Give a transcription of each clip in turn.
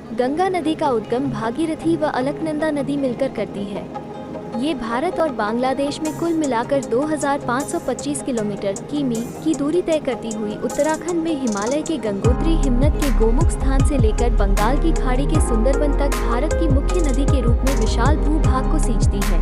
गंगा नदी का उद्गम भागीरथी व अलकनंदा नदी मिलकर करती है। ये भारत और बांग्लादेश में कुल मिलाकर 2525 किलोमीटर किमी की दूरी तय करती हुई उत्तराखंड में हिमालय के गंगोत्री हिमनद के गोमुख स्थान से लेकर बंगाल की खाड़ी के सुंदरबन तक भारत की मुख्य नदी के रूप में विशाल भूभाग को सींचती है।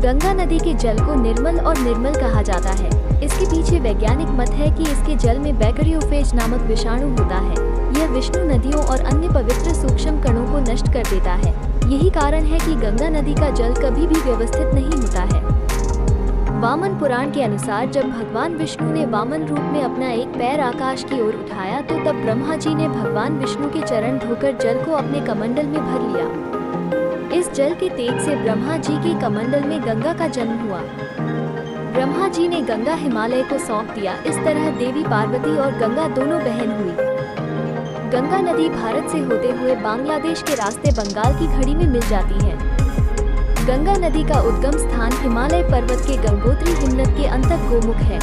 गंगा नदी के जल को निर्मल और निर्मल कहा जाता है। इसके पीछे वैज्ञानिक मत है कि इसके जल में बैक्टीरियोफेज नामक विषाणु होता है। यह विष्णु नदियों और अन्य पवित्र सूक्ष्म कणों को नष्ट कर देता है। यही कारण है कि गंगा नदी का जल कभी भी व्यवस्थित नहीं होता है। वामन पुराण के अनुसार जब भगवान विष्णु ने वामन रूप में अपना एक पैर आकाश की ओर उठाया तो तब ब्रह्मा जी ने भगवान विष्णु के चरण धोकर जल को अपने कमंडल में भर लिया। इस जल के तेज से ब्रह्मा जी के कमंडल में गंगा का जन्म हुआ। ब्रह्मा जी ने गंगा हिमालय को सौंप दिया। इस तरह देवी पार्वती और गंगा दोनों बहन हुई। गंगा नदी भारत से होते हुए बांग्लादेश के रास्ते बंगाल की खाड़ी में मिल जाती है। गंगा नदी का उद्गम स्थान हिमालय पर्वत के गंगोत्री हिमनद के अंतक गोमुख है।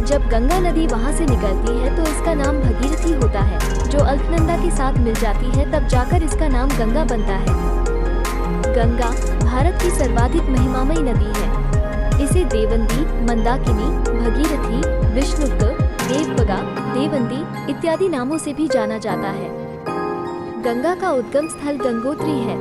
जब गंगा नदी वहां से निकलती है तो इसका नाम भगीरथी होता है, जो अलकनंदा के साथ मिल जाती है, तब जाकर इसका नाम गंगा बनता है। गंगा भारत की सर्वाधिक महिमामयी नदी है। इसे देवंदी, मंदाकिनी, भगीरथी, विष्णुक, देवपगा, देवंदी इत्यादि नामों से भी जाना जाता है। गंगा का उद्गम स्थल गंगोत्री है।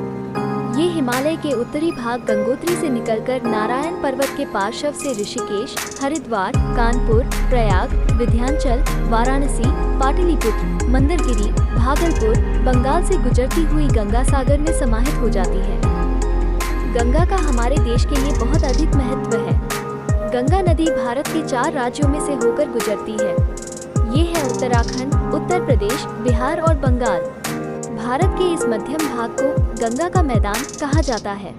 ये हिमालय के उत्तरी भाग गंगोत्री से निकलकर नारायण पर्वत के पार्श्व से ऋषिकेश, हरिद्वार, कानपुर, प्रयाग, विंध्याचल, वाराणसी, पाटलिपुत्र, मंदरगिरी, भागलपुर, बंगाल से गुजरती हुई गंगा सागर में समाहित हो जाती है। गंगा का हमारे देश के लिए बहुत अधिक महत्व है। गंगा नदी भारत के 4 राज्यों में से होकर गुजरती है। ये है उत्तराखंड, उत्तर प्रदेश, बिहार और बंगाल। भारत के इस मध्यम भाग को गंगा का मैदान कहा जाता है।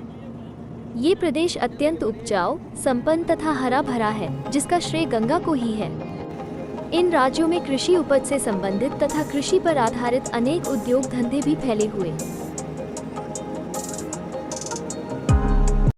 ये प्रदेश अत्यंत उपजाऊ, संपन्न तथा हरा भरा है, जिसका श्रेय गंगा को ही है। इन राज्यों में कृषि उपज से संबंधित तथा कृषि पर आधारित अनेक उद्योग धंधे भी फैले हुए।